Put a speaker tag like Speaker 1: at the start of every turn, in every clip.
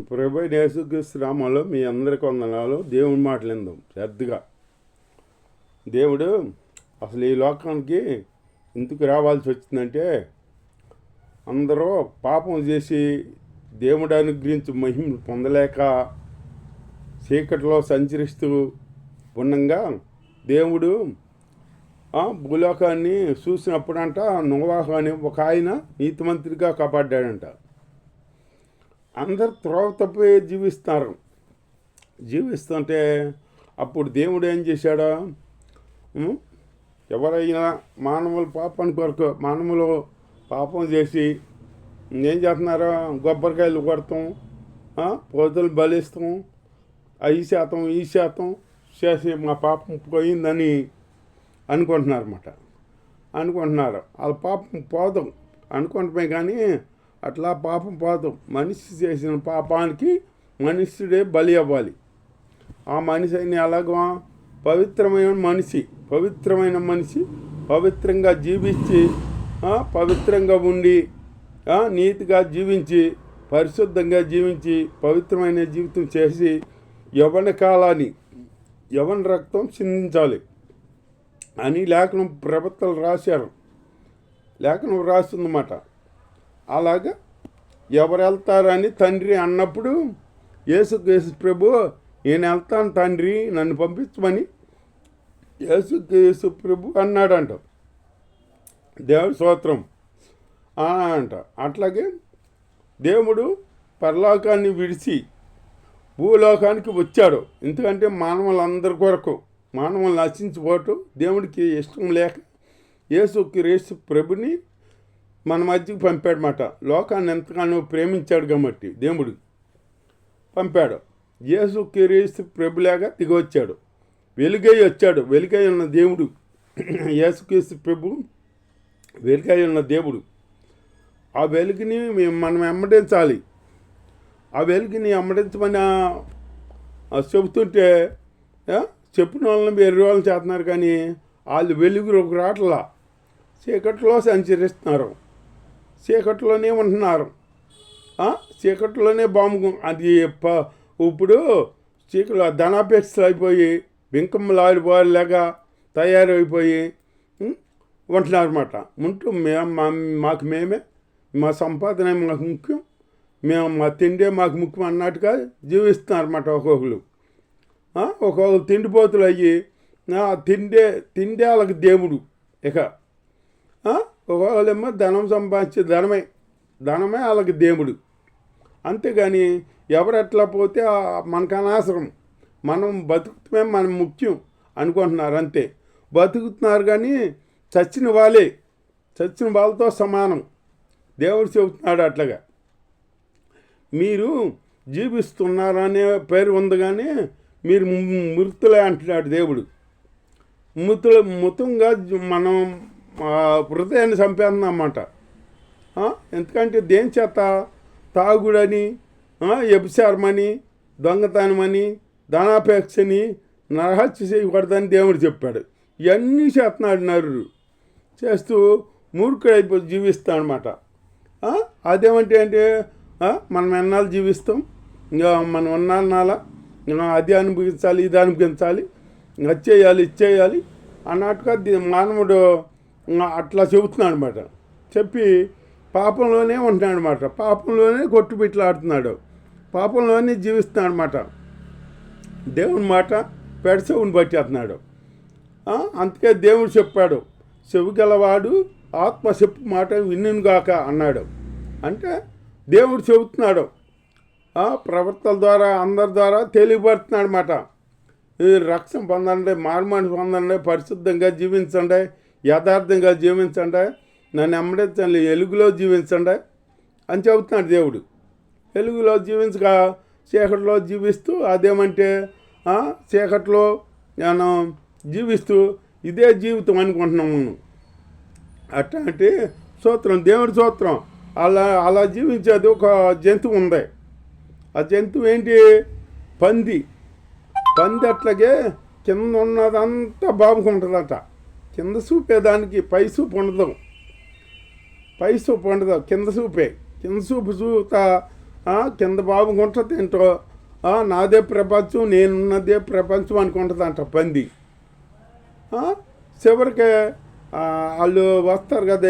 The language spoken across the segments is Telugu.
Speaker 1: ప్రభువైన యేసుక్రీస్తు నామములో మీ అందరికి వందనాలు. దేవుని మాటలు విందాం శ్రద్ధగా. దేవుడు అసలు ఈ లోకానికి ఎందుకు రావాల్సి వచ్చిందంటే, అందరూ పాపం చేసి దేవుడు అనుగ్రహించి మహిమ పొందలేక చీకటిలో సంచరిస్తూ ఉండగా దేవుడు భూలోకాన్ని చూసినప్పుడంట నోవాహు అని ఒక ఆయన నీతిమంతుడిగా కాపాడ్డాడంట. అందరు త్రోవ తప్పి జీవిస్తుంటే అప్పుడు దేవుడు ఏం చేశాడు? ఎవరైనా మానవులు పాపానికి కొరకు మానవులు పాపం చేసి ఏం చేస్తున్నారో కొబ్బరికాయలు కొడతాం, పోతులు బలిస్తాం, ఈ శాతం చేసి మా పాపం పోయిందని అనుకుంటున్నారు. వాళ్ళ పాపం పోదాం అనుకుంటున్నాయి, కానీ అట్లా పాపం పోదాం. మనిషి చేసిన పాపానికి మనుష్యుడే బలి అవ్వాలి. ఆ మనిషిని ఎలాగో పవిత్రమైన మనిషి పవిత్రంగా జీవించి పవిత్రంగా ఉండి నీతిగా జీవించి పరిశుద్ధంగా జీవించి పవిత్రమైన జీవితం చేసి యవన రక్తం చిందించాలి అని లేఖనం ప్రభుత్వాలు రాశారు. లేఖనం రాస్తుందన్నమాట. అలాగా ఎవరు వెళ్తారని తండ్రి అన్నప్పుడు యేసు ప్రభు, నేను వెళ్తాను తండ్రి నన్ను పంపించమని యేసు ప్రభు అన్నాడంట. దేవుడి స్తోత్రం అంట. అట్లాగే దేవుడు పరలోకాన్ని విడిచి భూలోకానికి వచ్చాడు. ఎందుకంటే మానవులందరి కొరకు, మానవులు నశించిపోవటం దేవుడికి ఇష్టం లేక యేసు ప్రభుని మన మధ్యకి పంపాడన్నమాట. లోకాన్ని ఎంతగానో ప్రేమించాడు కాబట్టి దేవుడు పంపాడు. యేసు ప్రభులాగా దిగొచ్చాడు, వెలుగై వచ్చాడు. వెలుగై ఉన్న దేవుడు యేసుక్రీస్తు ప్రభు వెలుగై ఉన్న దేవుడు. ఆ వెలుగుని మనం వెంబడించాలి. ఆ వెలుగుని వెంబడించమని చెబుతుంటే చెప్పిన వాళ్ళని వేరే వాళ్ళు చేస్తున్నారు, కానీ వాళ్ళు వెలుగు రాట్లా చీకట్లో సంచరిస్తున్నారు, చీకట్లోనే ఉంటున్నారు, చీకట్లోనే బాంబు. అది ఇప్పుడు చీకట్లో ధనాపేక్షలు అయిపోయి బింకమ్మలు ఆడిపోలేగా తయారైపోయి ఉంటున్నారన్నమాట. మాకు మేమే, మా సంపాదన మాకు ముఖ్యం, మా తిండే మాకు ముఖ్యం అన్నట్టుగా జీవిస్తున్నారన్నమాట. ఒక్కొక్కరు తిండిపోతులు అయ్యి తిండే వాళ్ళకి దేవుడు. ఇక ఒక్కొక్కరేమో ధనం సంపాదించే ధనమే వాళ్ళకి దేవుడు. అంతేగాని ఎవరెట్లా పోతే మనకు అనవసరం, మనం బతుకుతామే మనం ముఖ్యం అనుకుంటున్నారు. అంతే బతుకుతున్నారు, కానీ చచ్చిన వాళ్ళతో సమానం. దేవుడు చెబుతున్నాడు అట్లాగా. మీరు జీవిస్తున్నారనే పేరు ఉంది, కానీ మీరు మృతులే అంటున్నాడు దేవుడు. మృతంగా మనం హృదయాన్ని చంపేస్తుందన్నమాట. ఎందుకంటే దేని చేత? తాగుడని, వ్యభిచారమని, దొంగతనమని, ధనాపేక్షని, నరహత్య చేయకూడదని దేవుడు చెప్పాడు. ఇవన్నీ చేస్తున్నాడు నరుడు. చేస్తూ మూర్ఖుడైపోయి జీవిస్తాడనమాట. అదేమంటే మనం ఎన్నాళ్ళు జీవిస్తాం, ఇంకా మనం ఉన్నాళ్ళ అది అనుభవించాలి, ఇది అనుభవించాలి, అది ఇచ్చేయాలి అన్నట్టుగా మానవుడు అట్లా చెబుతున్నాడు అనమాట. చెప్పి పాపంలోనే ఉంటున్నాడు అనమాట. పాపంలోనే కొట్టుబిట్లాడుతున్నాడు, పాపంలోనే జీవిస్తున్నాడు అనమాట. దేవుని మాట పెడచెవుని పట్టేస్తున్నాడు. అందుకే దేవుడు చెప్పాడు, చెవి గలవాడు ఆత్మ చెప్పు మాట విన్నుగాక అన్నాడు. అంటే దేవుడు చెబుతున్నాడు, ప్రవర్తల ద్వారా అందరి ద్వారా తెలియపడుతున్నాడు అన్నమాట. రక్షణ పొందండి, మారుమనసు పొందండి, పరిశుద్ధంగా జీవించండి, యథార్థంగా జీవించండి, నన్ను వెంబడించండి, వెలుగులో జీవించండి అని చెబుతున్నాడు దేవుడు. వెలుగులో జీవించక చీకటిలో జీవిస్తూ, అదేమంటే చీకటిలో నేను జీవిస్తూ ఇదే జీవితం అనుకుంటున్నాము. అట్లాంటి సూత్రం, దేవుడి సూత్రం. అలా జీవించేది ఒక జంతువు ఉంది. ఆ జంతువు ఏంటి? పంది. అట్లాగే కింద ఉన్నదంతా బాగుంటుందట, కింద చూపేదానికి పై చూపు ఉండదు, కింద చూపే. కింద చూపు కింద బాబుకుంటుంది ఏంటో, నాదే ప్రపంచం, నేనున్నదే ప్రపంచం అనుకుంటుందంట పంది. చివరికి వాళ్ళు వస్తారు కదా,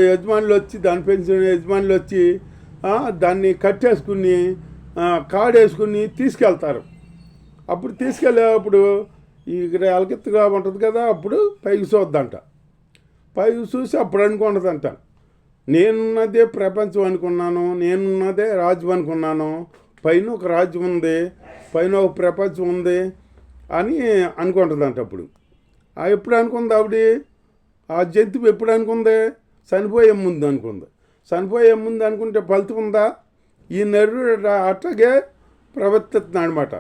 Speaker 1: యజమానులు వచ్చి, దాని పెంచిన యజమానులు వచ్చి దాన్ని కట్టేసుకుని కాడేసుకుని తీసుకెళ్తారు. అప్పుడు తీసుకెళ్ళేటప్పుడు ఇక్కడ ఎలకెత్తుగా ఉంటుంది కదా, అప్పుడు పైకి చూద్దంట. పైకి చూసి అప్పుడు అనుకుంటుందంట, నేనున్నదే ప్రపంచం అనుకున్నాను, నేనున్నదే రాజ్యం అనుకున్నాను, పైన ఒక రాజ్యం ఉంది, పైన ఒక ప్రపంచం ఉంది అని అనుకుంటుందంట. అప్పుడు ఎప్పుడు అనుకుంది ఆవిడ, ఆ జంతువు ఎప్పుడు అనుకుంది? చనిపోయే ముందు అనుకుంది. చనిపోయే ముందు అనుకుంటే ఫలితం ఉందా? ఈ నరుడు అట్లాగే ప్రవర్తిస్తున్నాడు అనమాట.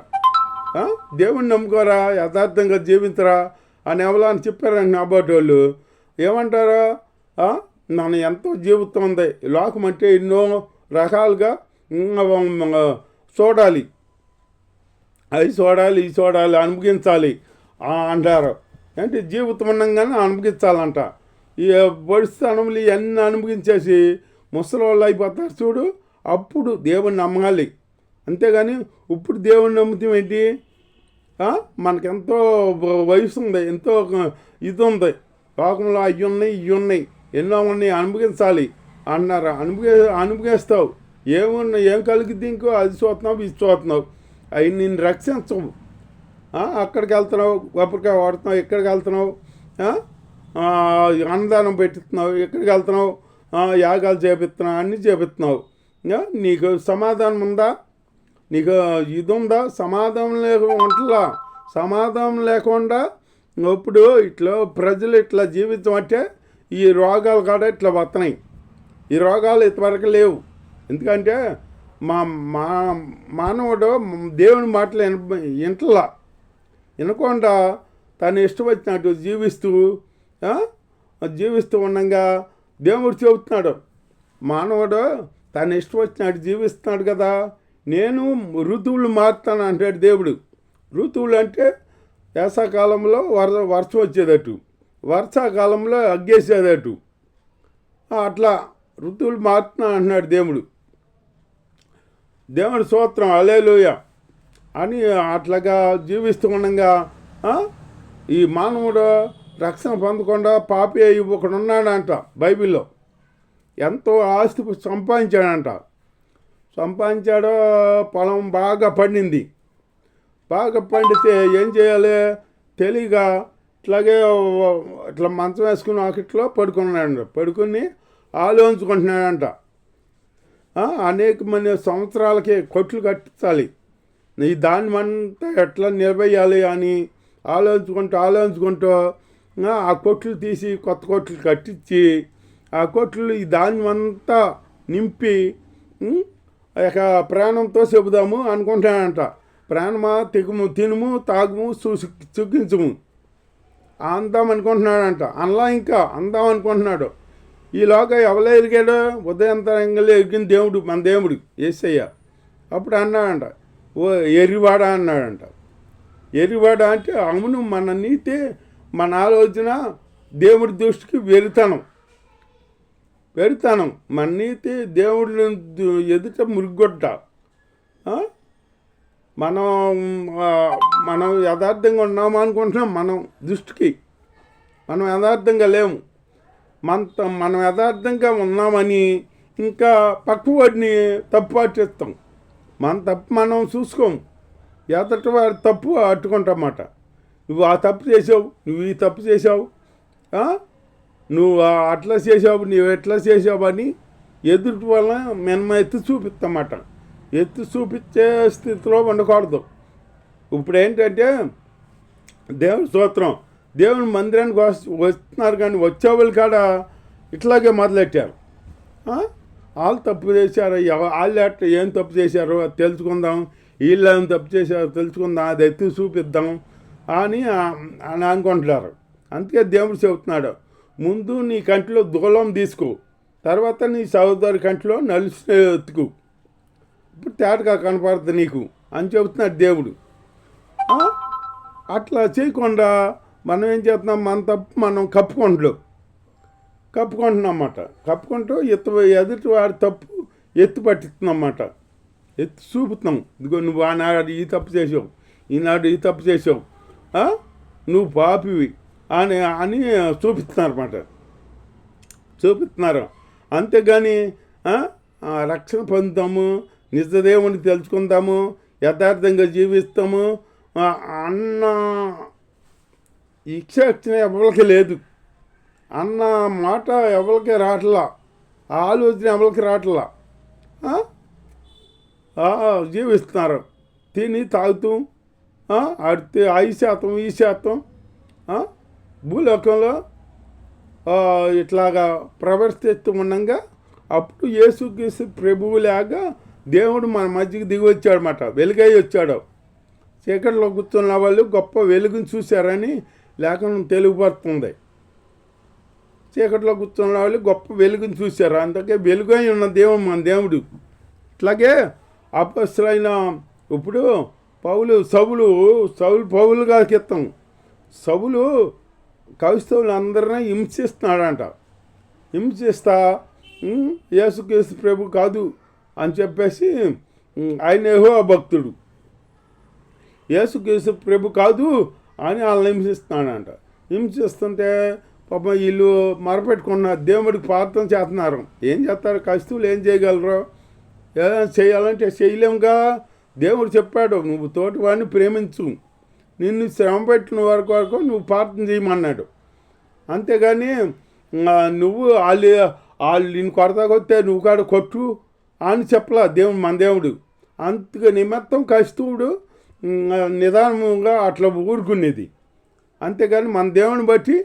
Speaker 1: దేవుణ్ణి నమ్ముకోరా, యథార్థంగా జీవించరా అని ఎవరని చెప్పారని నాబాటి వాళ్ళు ఏమంటారా? నన్ను ఎంతో జీవితం ఉంది, లోకం అంటే ఎన్నో రకాలుగా చూడాలి, అవి చూడాలి, ఇవి చూడాలి, అనుభవించాలి అంటారు. అంటే జీవితం ఉండగానే అనుభవించాలంట. ఈ బడిస్థానములు ఇవన్నీ అనుభవించేసి ముసలి వాళ్ళు అయిపోతారు చూడు, అప్పుడు దేవుణ్ణి నమ్మాలి. అంతేగాని ఇప్పుడు దేవుణ్ణి నమ్ముతాం ఏంటి? మనకెంతో వయసు ఉంది, ఎంతో ఇది ఉంది, లోకంలో అవి ఉన్నాయి, ఇవి ఉన్నాయి, ఎన్నో ఉన్నాయి, అనుభవించాలి అన్నారు. అనుభవిస్తావు, ఏం కలిగిద్ది ఇంకో, అది చూస్తున్నావు, ఇది చూస్తున్నావు, అవి నేను రక్షించవు. అక్కడికి వెళ్తున్నావు, కొబ్బరికాయ వాడుతున్నావు, ఎక్కడికి వెళ్తున్నావు, అన్నదానం పెట్టిస్తున్నావు, ఎక్కడికి వెళ్తున్నావు, యాగాలు చేపిస్తున్నావు, అన్నీ చేపిస్తున్నావు. నీకు సమాధానం ఉందా? నీకు ఇది ఉందా? సమాధానం లేకుండా సమాధానం లేకుండా ఇప్పుడు ఇట్లా ప్రజలు ఇట్లా జీవితం అంటే ఈ రోగాలు కూడా ఇట్లా వస్తున్నాయి. ఈ రోగాలు ఇంతవరకు లేవు. ఎందుకంటే మానవుడు దేవుని మాటలు వినకుండా తను ఇష్టం వచ్చినట్టు జీవిస్తూ ఉండగా దేవుడు చెబుతున్నాడు, మానవుడు తను ఇష్టం వచ్చినట్టు జీవిస్తున్నాడు కదా, నేను ఋతువులు మారుతాను అంటాడు దేవుడు. ఋతువులు అంటే వేసవకాలంలో వర్షం వచ్చేదట్టు, వర్షాకాలంలో అగ్గేసేదట్టు, అట్లా ఋతువులు మారుతున్నాను అంటున్నాడు దేవుడు. దేవుడి స్తోత్రం, హల్లెలూయా అని అట్లాగా జీవిస్తూ ఉండగా ఈ మానవుడు రక్షణ పొందకుండా పాపి అయి ఒకడు ఉన్నాడంట. బైబిల్లో ఎంతో ఆస్తి సంపాదించాడో, పొలం బాగా పండింది. బాగా పండితే ఏం చేయాలి తెలియగా ఇట్లాగే ఇట్లా మంచం వేసుకుని ఆకిట్లో పడుకుని ఆలోచించుకుంటున్నాడంట. అనేక మంది సంవత్సరాలకి కొట్లు కట్టించాలి, ఈ దాన్ని అంతా ఎట్లా నిలబెయ్యాలి అని ఆలోచించుకుంటూ ఆ కొట్లు తీసి కొత్త కొట్లు కట్టించి ఆ కొట్లు ఈ ధాన్యమంతా నింపి ఇక ప్రాణంతో చెబుదాము అనుకుంటానంట. ప్రాణమా తినుము తాగుము సుఖించుము అందాం అనుకుంటున్నాడంట. అలా ఇంకా అందాం అనుకుంటున్నాడు. ఈలోగా ఎవరో ఎరిగాడు, ఉదయంతరంగా ఎరిగిన దేవుడు, మన దేవుడు యేసయ్య. అప్పుడు అన్నాడంట, ఓ ఎరివాడ అన్నాడంట. ఎరివాడ అంటే అవును, మన నీతి, మన ఆలోచన దేవుడి దృష్టికి వెరితనం. మన నీతి దేవుడి ఎదుట మురిగొడ్డ. మనం యథార్థంగా ఉన్నాము అనుకుంటున్నాం, మనం దృష్టికి మనం యథార్థంగా లేము. మనం యథార్థంగా ఉన్నామని ఇంకా పక్కవాడిని తప్పు పట్టిస్తాం. మన తప్పు మనం చూసుకోము, ఎదటి వారి తప్పు అట్టుకుంటామన్నమాట. నువ్వు ఆ తప్పు చేసావు, నువ్వు ఈ తప్పు చేసావు, నువ్వు అట్లా చేసావు, నువ్వు ఎట్లా చేసావు అని ఎదుటి వల్ల మేము ఎత్తి చూపిస్తామన్నమాట. ఎత్తి చూపించే స్థితిలో ఉండకూడదు. ఇప్పుడు ఏంటంటే దేవుని స్తోత్రం, దేవుని మందిరానికి వస్తున్నారు, కానీ వచ్చేవాళ్ళు కాడ ఇట్లాగే మొదలెట్టారు. వాళ్ళు తప్పు చేశారు, వాళ్ళు అట్లా ఏం తప్పు చేశారో అది తెలుసుకుందాం, వీళ్ళు ఏం తప్పు చేశారో తెలుసుకుందాం, అది ఎత్తి చూపిద్దాం అని అనుకుంటున్నారు. అందుకే దేవుడు చెబుతున్నాడు, ముందు నీ కంటిలో దూలం తీసుకో, తర్వాత నీ సహోదరి కంటిలో నలుసు ఎత్తుకు, ఇప్పుడు తేటగా కనపడుతుంది నీకు అని చెబుతున్నాడు దేవుడు. అట్లా చేయకుండా మనం ఏం చేస్తున్నాం, మన తప్పు మనం కప్పుకుంటున్నాం అన్నమాట. కప్పుకుంటూ ఎదుటి వాడి తప్పు ఎత్తి పట్టిస్తున్నాం అన్నమాట. ఎత్తి చూపుతాం. ఇదిగో నువ్వు ఆనాడు ఈ తప్పు చేసావు, ఈనాడు ఈ తప్పు చేసావు, నువ్వు పాపివి అని అని చూపిస్తున్నారు. అంతేగాని రక్షణ పొందుతాము, నిజదేవుని తెలుసుకుందాము, యథార్థంగా జీవిస్తాము అన్న ఇచ్చిన ఎవరికి లేదు, అన్న మాట ఎవరికి రావట్లా, ఆలోచన ఎవరికి రావట్లా. జీవిస్తున్నారు తిని తాగుతూ ఆడితే 5% ఈ శాతం భూలోకంలో ఇట్లాగా ప్రవర్తిస్తూ ఉండగా అప్పుడు యేసుక్రీస్తు ప్రభువులాగా దేవుడు మన మధ్యకి దిగి వచ్చాడనమాట. వెలుగై వచ్చాడు. చీకటిలో కూర్చున్న వాళ్ళు గొప్ప వెలుగుని చూశారని లేఖనం తెలుగుపడుతుంది. చీకటిలో కూర్చున్న వాళ్ళు గొప్ప వెలుగుని చూశారు, అందుకే వెలుగై ఉన్న దేవుడు మన దేవుడు. ఇట్లాగే అపొస్తలులైన ఇప్పుడు పౌలుగా కిత్తం సౌలు క్రైస్తవులు అందరినీ హింసిస్తున్నాడంట. హింసిస్తా యేసుక్రీస్తు ప్రభు కాదు అని చెప్పేసి ఆయన యెహోవా భక్తుడు, యేసుక్రీస్తు ప్రభు కాదు అని వాళ్ళని హింసిస్తున్నాడంట. హింసిస్తుంటే పాపం వీళ్ళు మరపెట్టుకున్న దేవుడికి ప్రార్థన చేస్తున్నారు. ఏం చేస్తారు క్రైస్తవులు, ఏం చేయగలరు? ఏదైనా చేయాలంటే చేయలేముగా. దేవుడు చెప్పాడు, నువ్వు తోటి వాడిని ప్రేమించు, నిన్ను శ్రమ పెట్టిన వరకు నువ్వు ప్రార్థన చేయమన్నాడు. అంతేగాని నువ్వు వాళ్ళు నిన్ను కొడతాకొస్తే నువ్వు కాడ కొట్టు అని చెప్పలా దేవుడు, మన దేవుడు. అంతగా నిమిత్తం క్రైస్తవుడు నిదానంగా అట్లా ఊరుకునేది. అంతేగాని మన దేవుని బట్టి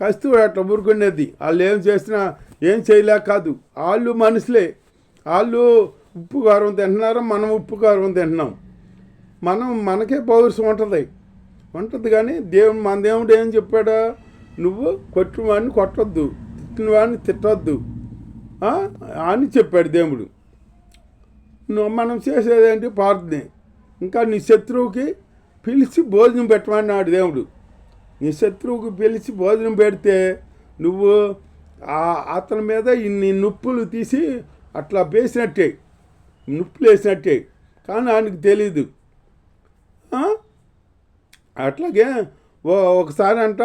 Speaker 1: క్రైస్తవుడు అట్లా ఊరుకునేది. వాళ్ళు ఏం చేసినా ఏం చేయలేక కాదు. వాళ్ళు మనుషులే, వాళ్ళు ఉప్పు కారం తింటున్నారు, మనం ఉప్పు కారం తింటున్నాం. మనకే పౌరుషం ఉంటుంది కానీ మన దేవుడు ఏం చెప్పాడా, నువ్వు కొట్టిన వాడిని కొట్టొద్దు, తిట్టిన వాడిని తిట్టొద్దు అని చెప్పాడు దేవుడు. మనం చేసేదేంటి ప్రార్థనే. ఇంకా నీ శత్రువుకి పిలిచి భోజనం పెట్టమన్నాడు దేవుడు. నీ శత్రువుకి పిలిచి భోజనం పెడితే నువ్వు అతని మీద ఇన్ని నొప్పులు తీసి అట్లా వేసినట్టే, నొప్పులు వేసినట్టే, కానీ ఆయనకు తెలీదు. అట్లాగే ఒకసారి అంట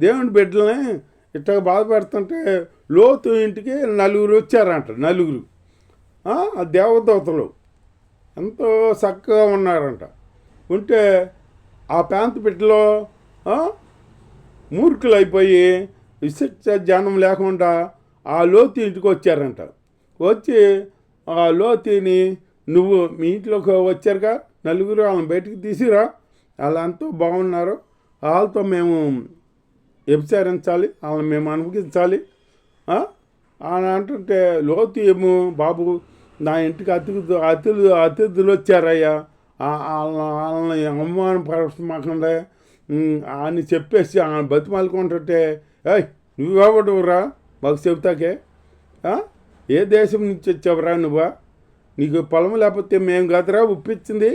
Speaker 1: దేవుని బిడ్డలని ఇట్లా బాధపడుతుంటే లోతు ఇంటికి 4 వచ్చారంట. 4 దేవదూతలు ఎంతో చక్కగా ఉన్నారంట. ఉంటే ఆ ప్రాంత బిడ్డలో మూర్ఖులు అయిపోయి విశిక్ష జ్ఞానం లేకుండా ఆ లోతు ఇంటికి వచ్చారంట. వచ్చి ఆ లోతుని, నువ్వు మీ ఇంట్లోకి వచ్చారుగా 4 వాళ్ళని బయటికి తీసిరా, వాళ్ళు ఎంతో బాగున్నారు, వాళ్ళతో మేము వ్యభిచారించాలి, వాళ్ళని మేము అనుభవించాలి అని అంటుంటే లోతు ఏమో, బాబు నా ఇంటికి అతిథులు వచ్చారయ్యా, వాళ్ళని అవమానపరచమాకుండా అని చెప్పేసి ఆయన బతిమాలుకుంటుంటే, నువ్వెవడురా మాకు చెబుతాకే, ఏ దేశం నుంచి వచ్చావురా నువ్వా, నీకు పొలం లేకపోతే మేము కాదురా ఉప్పించింది,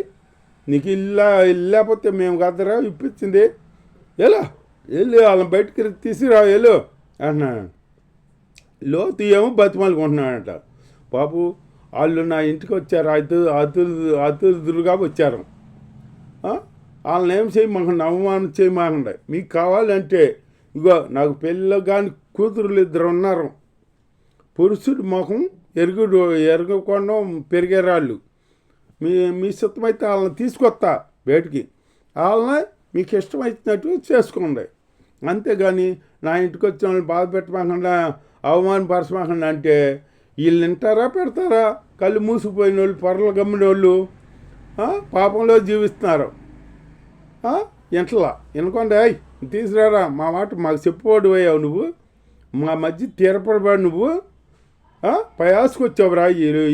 Speaker 1: నీకు ఇల్లు లేకపోతే మేము కాదురా ఇప్పించింది, వెళ్ళి వాళ్ళని బయటికి తీసిరా వెళ్ళు అంటున్నాడు. లోతు ఏమో బతిమాలుకుంటున్నాడంట. బాబు వాళ్ళు నా ఇంటికి వచ్చారు, అతిథులుగా వచ్చారు, వాళ్ళని ఏం చేయమాకండి, అవమానం చేయమాకండి, మీకు కావాలంటే ఇగో నాకు పెళ్ళిలో కానీ కూతురులు 2 ఉన్నారు, పురుషుడు మొహం ఎరగకుండా పెరిగేరాళ్ళు, మీ సిద్ధమైతే వాళ్ళని తీసుకొస్తా బయటికి, వాళ్ళని మీకు ఇష్టమైనట్టు చేసుకోండి, అంతేగాని నా ఇంటికి వచ్చిన వాళ్ళని బాధ పెట్టమాకుండా అవమానపరచమాకండి అంటే వీళ్ళు వింటారా పెడతారా? కళ్ళు మూసిపోయిన వాళ్ళు, పొరలు గమ్మిన వాళ్ళు పాపంలో జీవిస్తున్నారు. ఇంట్లా వినకుండా తీసుకురారా, మా మాట మాకు చెప్పుకోడు అయ్యావు, నువ్వు మా మధ్య తీరపడబడి నువ్వు ప్రయాసకు వచ్చావురా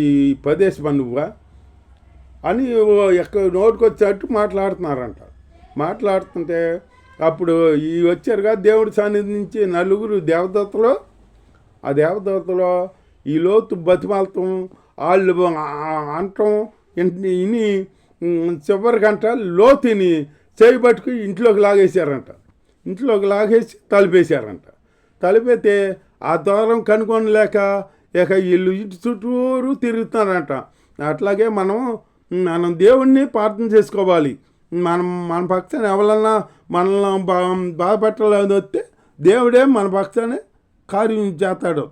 Speaker 1: ఈ ప్రదేశం నువ్వా అని నోటికి వచ్చేటట్టు మాట్లాడుతున్నారంట. మాట్లాడుతుంటే అప్పుడు ఈ వచ్చారుగా దేవుడి సన్నిధి నుంచి 4 దేవదూతలు. ఆ దేవదూతలు ఈ లోతు బతిమాలతం, వాళ్ళు అంటాం ఇని చివరికంట లోతుని చేయబట్టుకు ఇంట్లోకి లాగేశారంట. ఇంట్లోకి లాగేసి తలుపేశారంట. తలుపైతే ఆ దూరం కనుక్కొని లేక ఇక వీళ్ళు ఇంటి చుట్టూరు తిరుగుతున్నారంట. అట్లాగే మనం మనం దేవుణ్ణి ప్రార్థన చేసుకోవాలి. మన పక్షాన ఎవరన్నా మనల్ని బాధపెట్టాలని వస్తే దేవుడే మన పక్షాన్ని కార్యం చేస్తాడు.